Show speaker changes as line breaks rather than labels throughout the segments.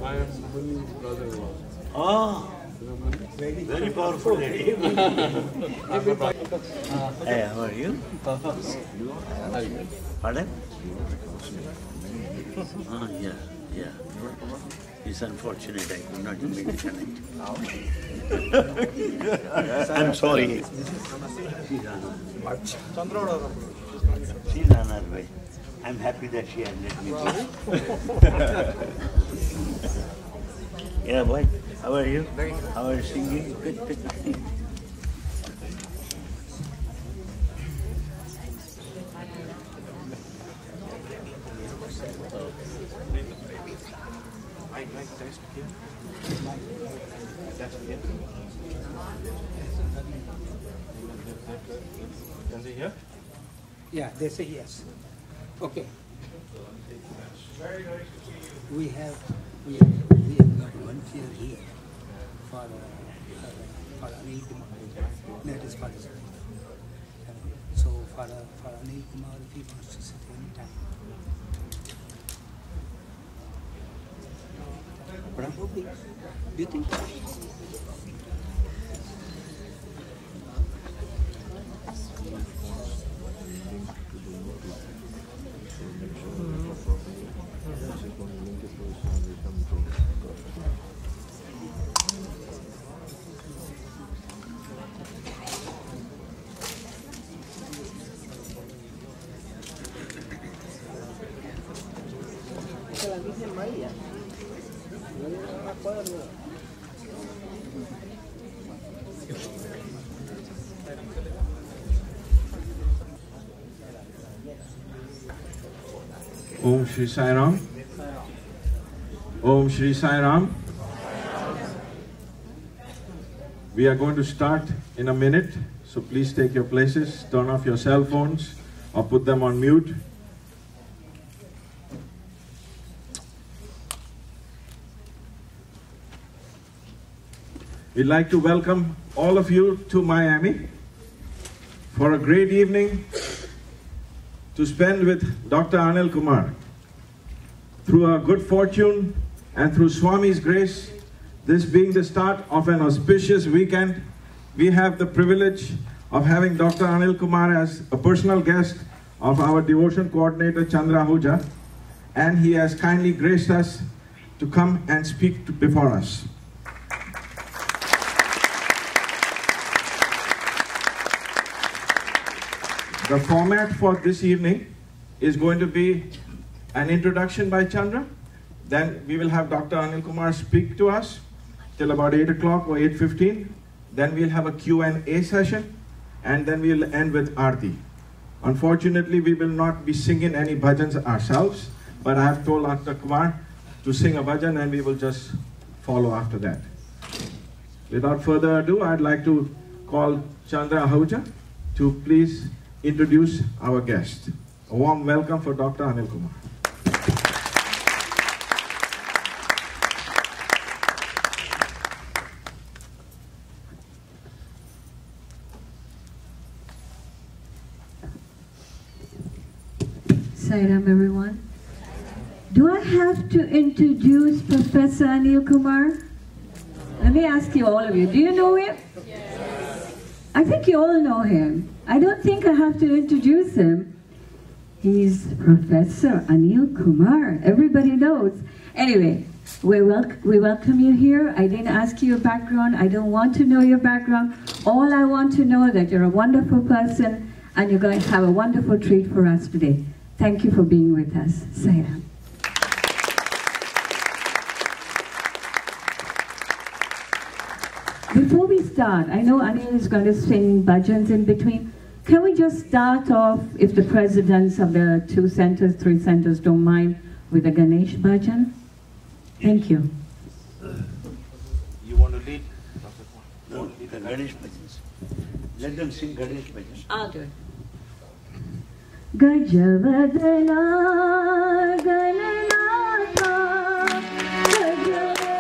I am Muni's brother-in-law.
Oh, very powerful lady. Hey, how are you? Pardon? Oh, yeah, yeah. It's unfortunate I could not make the connect. I'm sorry. She's on her way. I'm happy that she had let me go. Yeah, boy. How are you? How are you singing? Good, good.
Can they hear?
Yeah, they say yes. Okay. We have got volunteer here for Anil Kumar. That is for his So for Anil Kumar, if he wants to sit anytime. Probably. Do you think?
Om Shri Sai Ram. Om Shri Sai Ram. We are going to start in a minute, so please take your places, turn off your cell phones or put them on mute. We'd like to welcome all of you to Miami for a great evening to spend with Dr. Anil Kumar. Through our good fortune and through Swami's grace, this being the start of an auspicious weekend, we have the privilege of having Dr. Anil Kumar as a personal guest of our devotion coordinator Chandra Ahuja, and he has kindly graced us to come and speak before us. The format for this evening is going to be an introduction by Chandra. Then we will have Dr. Anil Kumar speak to us till about 8 o'clock or 8:15. Then we'll have a Q&A session, and then we'll end with Aarti. Unfortunately, we will not be singing any bhajans ourselves, but I have told Dr. Kumar to sing a bhajan and we will just follow after that. Without further ado, I'd like to call Chandra Ahuja to please introduce our guest. A warm welcome for Dr. Anil Kumar.
Sairam, everyone. Do I have to introduce Professor Anil Kumar? Let me ask you, all of you, do you know him? Yes. I think you all know him. I don't think I have to introduce him. He's Professor Anil Kumar. Everybody knows. Anyway, we welcome you here. I didn't ask you your background. I don't want to know your background. All I want to know is that you're a wonderful person and you're going to have a wonderful treat for us today. Thank you for being with us. Sairam. Before we start, I know Anil is going to sing bhajans in between. Can we just start off, if the presidents of the 2 centers, 3 centers don't mind, with a Ganesh bhajan? Thank you.
You want to lead?
No, the Ganesh bhajans. Let them sing Ganesh bhajans.
I'll do it. Gajavadana Gananatha Gajavadana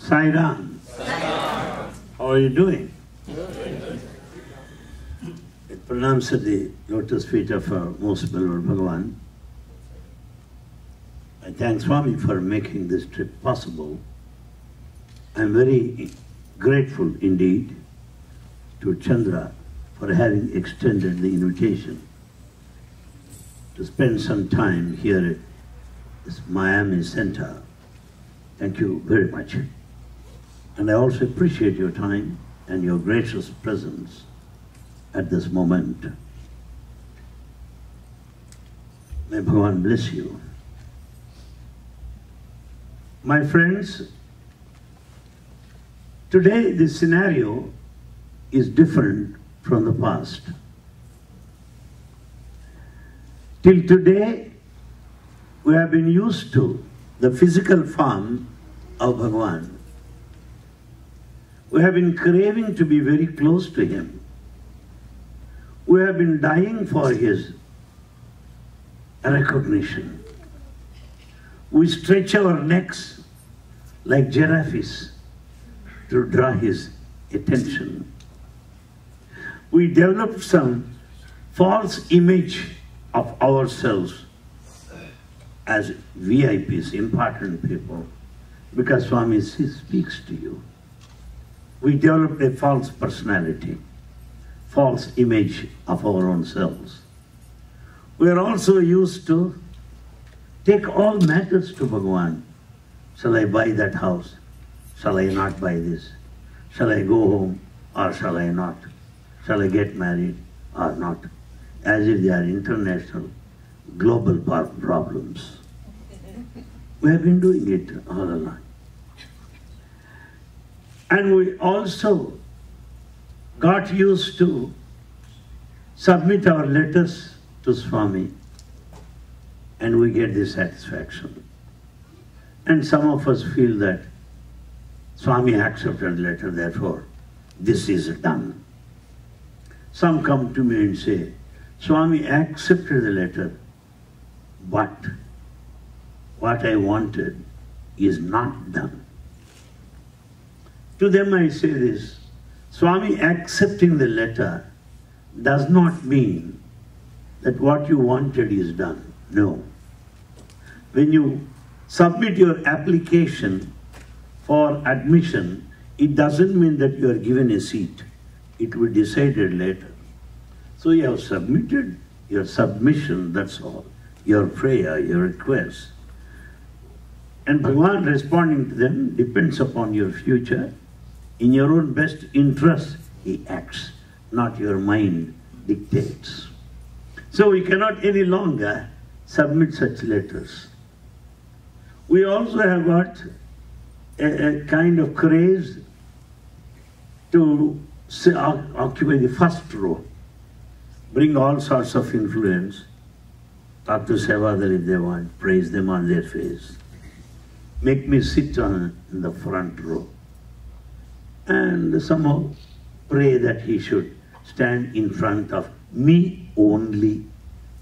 Sai Ram. How are you doing? It pronounced at the lotus feet of our most beloved Bhagavan. I thank Swami for making this trip possible. I'm very grateful indeed to Chandra for having extended the invitation to spend some time here at this Miami Center. Thank you very much. And I also appreciate your time and your gracious presence at this moment. May Bhagavan bless you. My friends, today this scenario is different from the past. Till today, we have been used to the physical form of Bhagavan. We have been craving to be very close to Him. We have been dying for His recognition. We stretch our necks like giraffes to draw His attention. We developed some false image of ourselves as VIPs, important people, because Swami speaks to you. We developed a false personality, false image of our own selves. We are also used to take all matters to Bhagavan. Shall I buy that house? Shall I not buy this? Shall I go home or shall I not? Shall I get married or not? As if they are international, global problems. We have been doing it all along. And we also got used to submit our letters to Swami and we get the satisfaction. And some of us feel that Swami accepted the letter, therefore this is done. Some come to me and say, Swami accepted the letter, but what I wanted is not done. To them I say this, Swami accepting the letter does not mean that what you wanted is done. No. When you submit your application for admission, it doesn't mean that you are given a seat. It will be decided later. So you have submitted your submission, that's all. Your prayer, your request. And Bhagavan responding to them depends upon your future. In your own best interest, He acts, not your mind dictates. So we cannot any longer submit such letters. We also have got a kind of craze to occupy the first row, bring all sorts of influence, talk to Sevadal if they want, praise them on their face, make me sit in the front row, and somehow pray that he should stand in front of me only,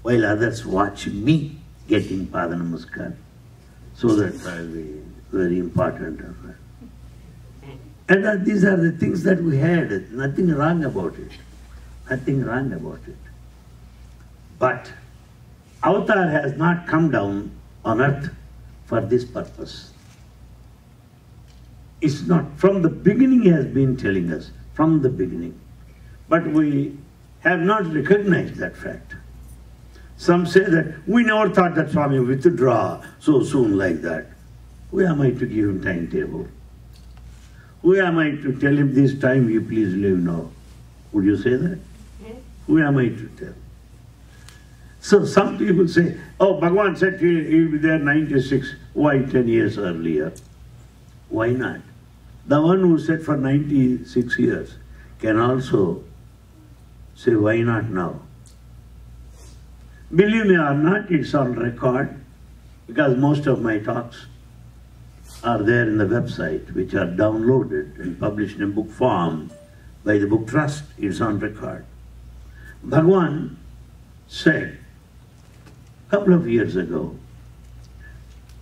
while others watch me getting Pada Namaskar, so that I'll be very important. And these are the things that we had, nothing wrong about it, nothing wrong about it. But Avatar has not come down on earth for this purpose. It's not, from the beginning He has been telling us, from the beginning. But we have not recognized that fact. Some say that we never thought that Swami would withdraw so soon like that. Who am I to give him timetable? Who am I to tell him this time you please leave now? Would you say that? Who am I to tell? So some people say, oh, Bhagavan said he'll be there 96. Why 10 years earlier? Why not? The one who said for 96 years can also say, why not now? Believe me or not, it's on record, because most of my talks are there in the website, which are downloaded and published in book form by the Book Trust. It's on record. Bhagavan said a couple of years ago,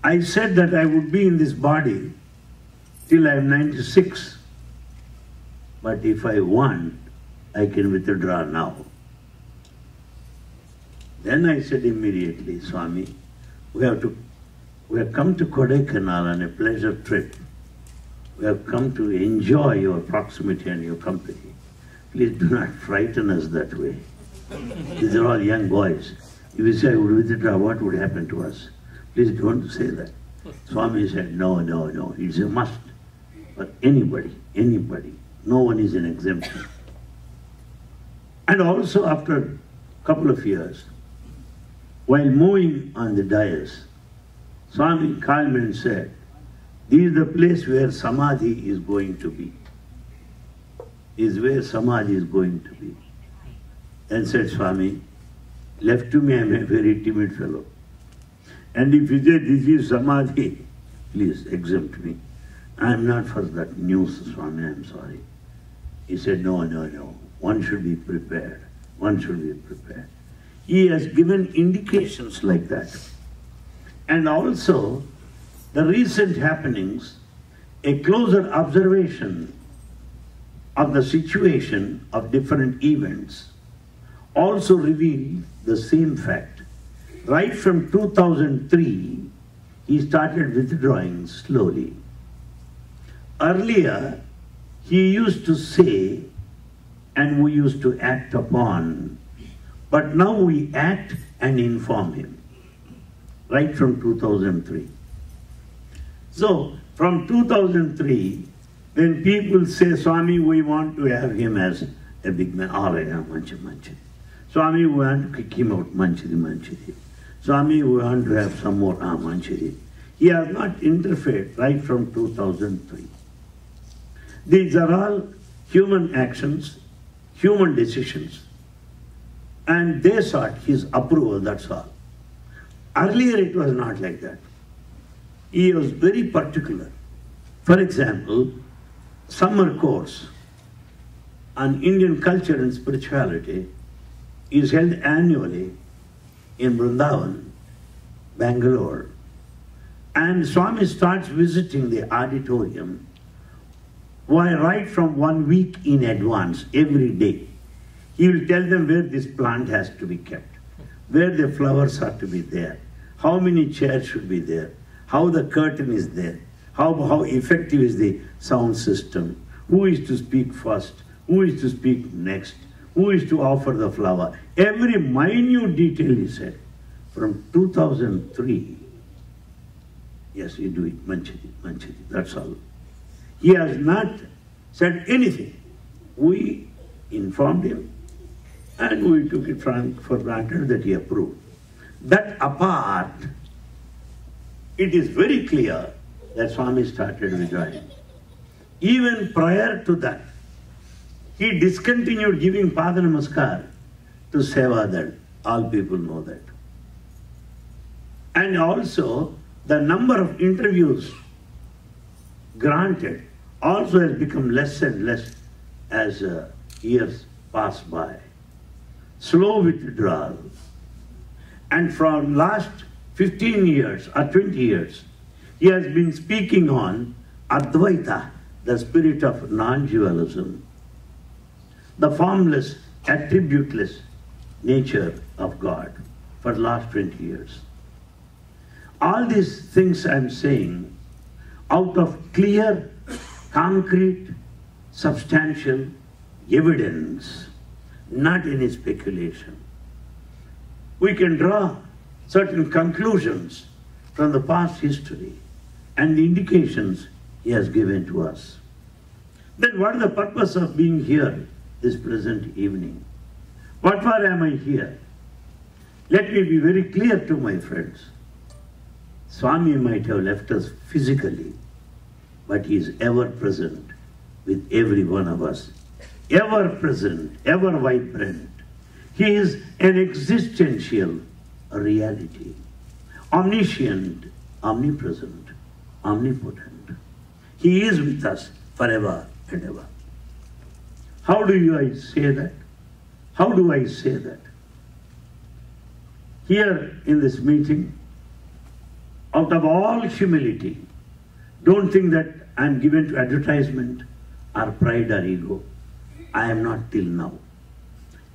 I said that I would be in this body till I am 96. But if I want, I can withdraw now. Then I said immediately, Swami, we have come to Kodaikanal on a pleasure trip. We have come to enjoy your proximity and your company. Please do not frighten us that way. These are all young boys. If you say I would withdraw, what would happen to us? Please don't say that. Swami said, no, no, no. It's a must for anybody, anybody. No one is an exemption. And also after a couple of years, while moving on the dais, Swami called me and said, this is the place where Samadhi is going to be. Is where Samadhi is going to be. And said, Swami, left to me, I am a very timid fellow. And if you say this is Samadhi, please exempt me. I am not for that news, Swami, I am sorry. He said, no, no, no. One should be prepared. One should be prepared. He has given indications like that. And also, the recent happenings, a closer observation of the situation of different events, also reveal the same fact. Right from 2003, he started withdrawing slowly. Earlier, he used to say, and we used to act upon, but now we act and inform him. Right from 2003. So, from 2003, when people say, Swami, we want to have him as a big man, all right, manchiri. Swami, we want to kick him out, manchiri. Swami, we want to have some more, manchiri. He has not interfered right from 2003. These are all human actions, human decisions, and they sought his approval, that's all. Earlier it was not like that. He was very particular. For example, summer course on Indian culture and spirituality is held annually in Vrindavan, Bangalore. And Swami starts visiting the auditorium right from 1 week in advance, every day. He will tell them where this plant has to be kept, where the flowers are to be there, how many chairs should be there, how the curtain is there, how effective is the sound system, who is to speak first, who is to speak next, who is to offer the flower. Every minute detail he said. From 2003, yes, you do it, manchiri, that's all. He has not said anything. We informed him and we took it for granted that he approved. That apart, it is very clear that Swami started withdrawing. Even prior to that, he discontinued giving Pada Namaskar to Sevadal. All people know that. And also, the number of interviews granted also has become less and less as years pass by. Slow withdrawal. And from last 15 years or 20 years, he has been speaking on Advaita, the spirit of non-dualism, the formless, attributeless nature of God for the last 20 years. All these things I'm saying out of clear, concrete, substantial evidence, not any speculation. We can draw certain conclusions from the past history and the indications he has given to us. Then what is the purpose of being here this present evening? What for am I here? Let me be very clear to my friends. Swami might have left us physically, but he is ever present with every one of us. Ever present, ever vibrant. He is an existential reality. Omniscient, omnipresent, omnipotent. He is with us forever and ever. How do I say that? How do I say that? Here in this meeting, out of all humility, Don't think that I'm given to advertisement or pride or ego. I am not till now.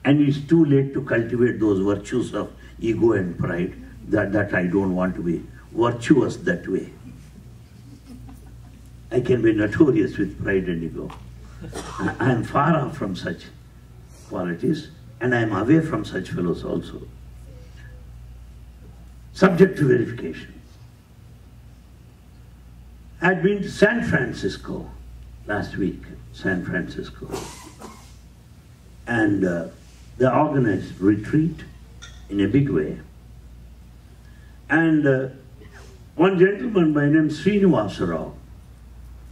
And it's too late to cultivate those virtues of ego and pride, that I don't want to be virtuous that way. I can be notorious with pride and ego. I am far off from such qualities, and I am away from such fellows also. Subject to verification. I had been to San Francisco last week, San Francisco, and they organized retreat in a big way. And one gentleman by name Srinivasa Rao,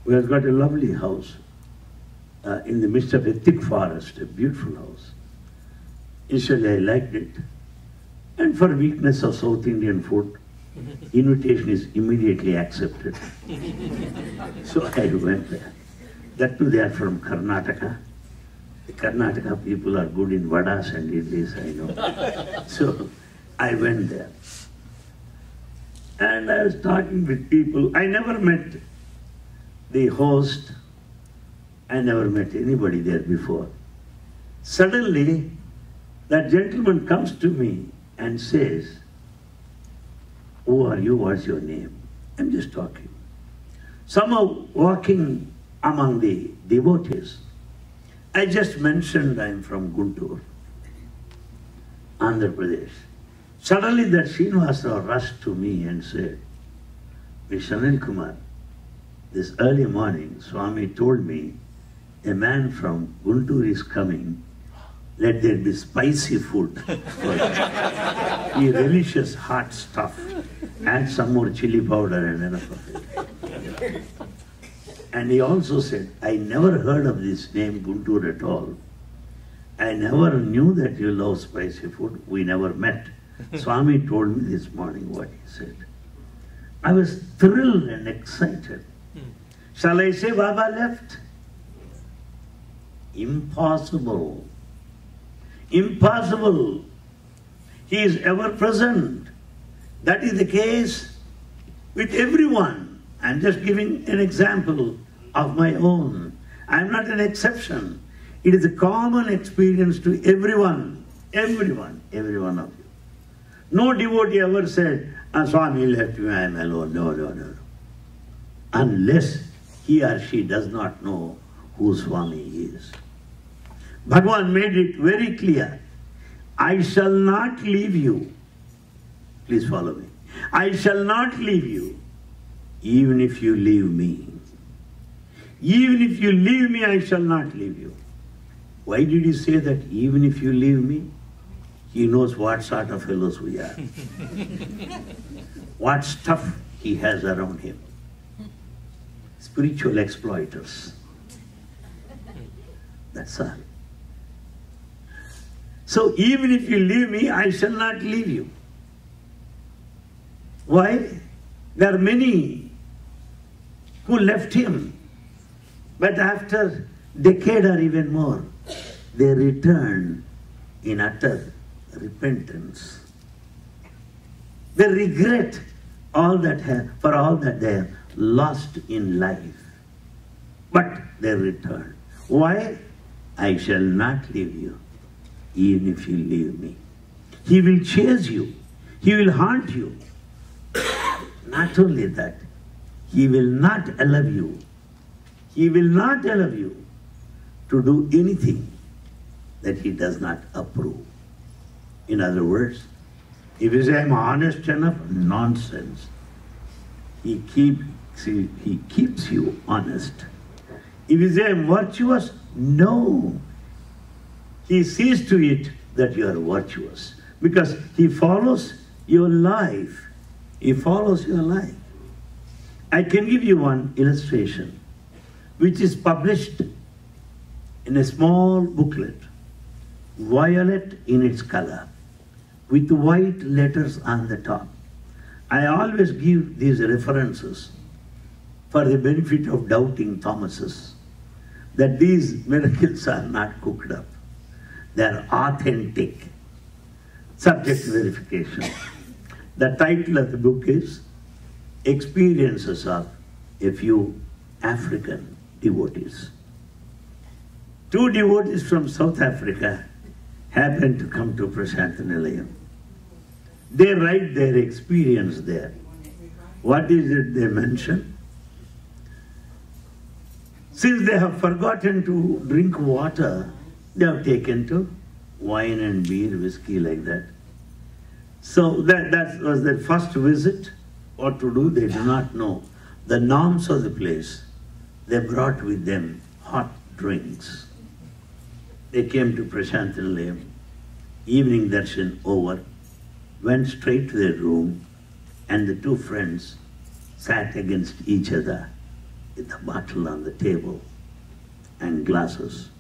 who has got a lovely house in the midst of a thick forest, a beautiful house. Initially I liked it. And for weakness of South Indian food, invitation is immediately accepted. So I went there. That too, they are from Karnataka. The Karnataka people are good in vadas and idlis, I know. So I went there. And I was talking with people. I never met the host. I never met anybody there before. Suddenly, that gentleman comes to me and says, "Who are you? What's your name?" I'm just talking. Somehow walking among the devotees, I just mentioned I'm from Guntur, Andhra Pradesh. Suddenly that Srinivasa rushed to me and said, "Mr. Anil Kumar, this early morning Swami told me a man from Guntur is coming. Let there be spicy food for him. He relishes hot stuff. Add some more chili powder and enough of it." And he also said, "I never heard of this name Guntur at all. I never knew that you love spicy food. We never met. Swami told me this morning what he said." I was thrilled and excited. Shall I say Baba left? Impossible. Impossible. He is ever present. That is the case with everyone. I am just giving an example of my own. I am not an exception. It is a common experience to everyone. Everyone. Every one of you. No devotee ever said, "Swami left me, I am alone." No, no, no. Unless he or she does not know who Swami is. Bhagavan made it very clear. "I shall not leave you." Please follow me. "I shall not leave you, even if you leave me. Even if you leave me, I shall not leave you." Why did he say that, even if you leave me? He knows what sort of fellows we are. What stuff he has around him. Spiritual exploiters. That's all. So even if you leave me, I shall not leave you. Why? There are many who left him, but after a decade or even more, they returned in utter repentance. They regret for all that they have lost in life. But they return. Why? "I shall not leave you, even if you leave me." He will chase you. He will haunt you. Not only that, he will not allow you. He will not allow you to do anything that he does not approve. In other words, if you say, "I'm honest enough," nonsense. He keeps you honest. If you say, "I'm virtuous," no. He sees to it that you are virtuous because he follows your life. He follows your life. I can give you one illustration which is published in a small booklet, violet in its color, with white letters on the top. I always give these references for the benefit of doubting Thomases, that these miracles are not cooked up. They are authentic. Subject to verification. The title of the book is Experiences of a few African devotees. Two devotees from South Africa happened to come to Prashantanilayam. They write their experience there. What is it they mention? Since they have forgotten to drink water, they have taken to wine and beer, whiskey, like that. So that was their first visit. What to do, they do not know. The norms of the place, they brought with them hot drinks. They came to Prashantanilayam, evening darshan over, went straight to their room, and the two friends sat against each other with a bottle on the table and glasses.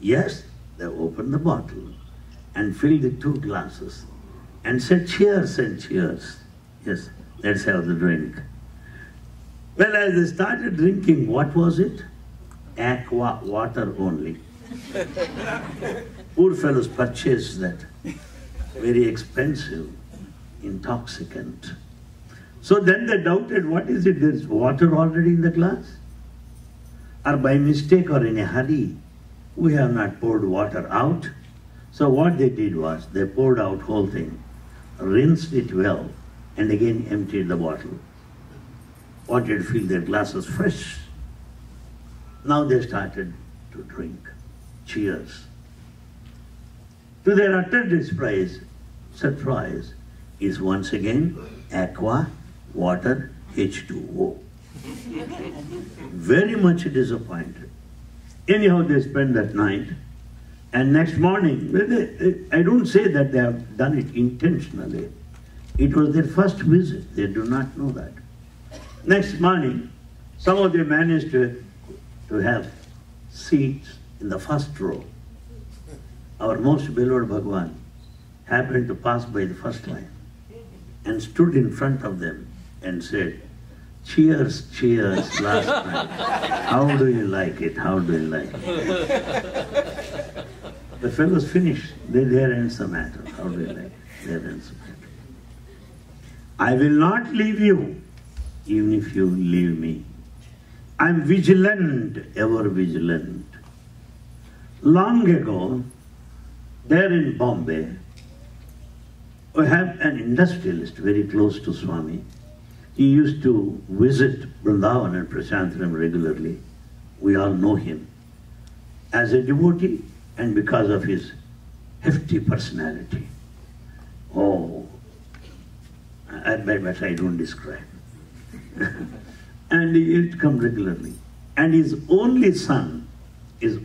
Yes, they opened the bottle and filled the two glasses and said, cheers and cheers. Yes, let's have the drink. Well, as they started drinking, what was it? Aqua, water only. Poor fellows purchased that very expensive intoxicant. So then they doubted, what is it? There's water already in the glass? Or by mistake or in a hurry, we have not poured water out. So what they did was, they poured out whole thing, rinsed it well, and again emptied the bottle. Wanted to fill their glasses fresh. Now they started to drink. Cheers. To their utter surprise, is once again aqua, water, H2O. Very much disappointed. Anyhow, they spent that night, and next morning, I don't say that they have done it intentionally. It was their first visit. They do not know that. Next morning, somehow they managed to have seats in the first row. Our most beloved Bhagavan happened to pass by the first line and stood in front of them and said, cheers, cheers, last night. How do you like it? How do you like it? The fellows finished. There ends the matter. How do you like it? There ends the matter. I will not leave you, even if you leave me. I'm vigilant, ever vigilant. Long ago, there in Bombay, we have an industrialist very close to Swami. He used to visit Vrindavan and Prashantanilayam regularly. We all know him as a devotee and because of his hefty personality. Oh, but I don't describe. And he used to come regularly. And his only son is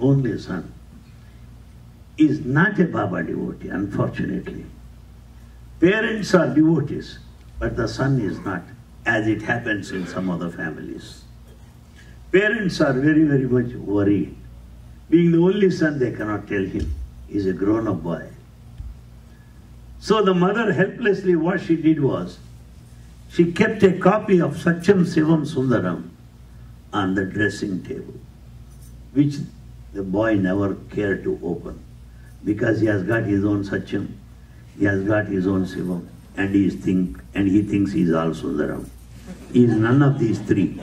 not a Baba devotee, unfortunately. Parents are devotees, but the son is not, as it happens in some other families. Parents are very, very much worried. Being the only son, they cannot tell him. He's a grown-up boy. So the mother helplessly, what she did was, she kept a copy of Satyam Sivam Sundaram on the dressing table, which the boy never cared to open, because he has got his own Satyam, he has got his own Sivam, and he thinks he is all Sundaram. He is none of these three.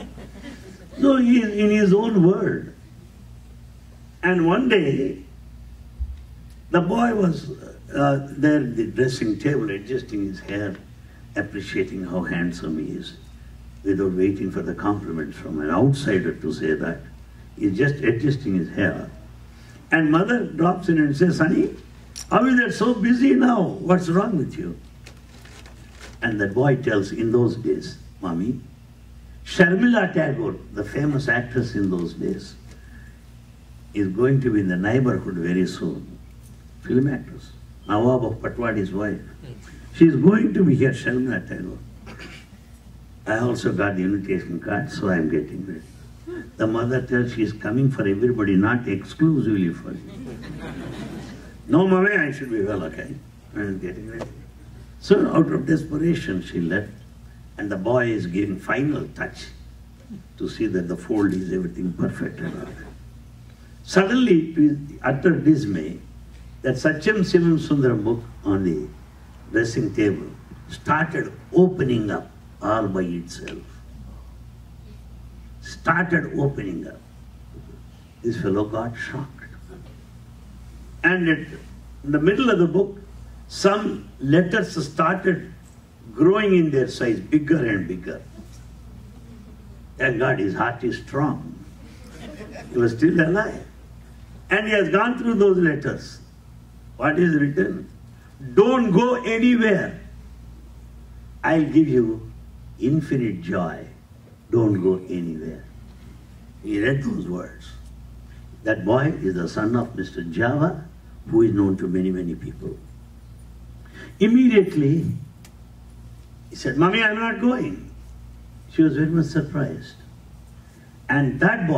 So he is in his own world. And one day, the boy was there at the dressing table, adjusting his hair, appreciating how handsome he is, without waiting for the compliments from an outsider to say that. He's just adjusting his hair. And mother drops in and says, "Sonny, how is that so busy now? What's wrong with you?" And the boy tells, in those days, "Mommy, Sharmila Tagore, the famous actress in those days, is going to be in the neighborhood very soon. Film actress, Nawab of Patwadi's wife. She is going to be here, Sharmila Tagore. I also got the invitation card, so I am getting ready." The mother tells she is coming for everybody, not exclusively for you. "No, mommy, I should be well, okay? I am getting ready." So out of desperation, she left, and the boy is giving final touch to see that the fold is everything perfect and all that. Suddenly, to his utter dismay, that Satyam Sivam Sundaram book on the dressing table started opening up all by itself. started opening up. This fellow got shocked. And in the middle of the book, some letters started growing in their size, bigger and bigger. Thank God his heart is strong. He was still alive. And he has gone through those letters. What is written? Don't go anywhere. I'll give you infinite joy. Don't go anywhere. He read those words. That boy is the son of Mr. Java, who is known to many, many people. Immediately, he said, Mommy, I'm not going. She was very much surprised. And that boy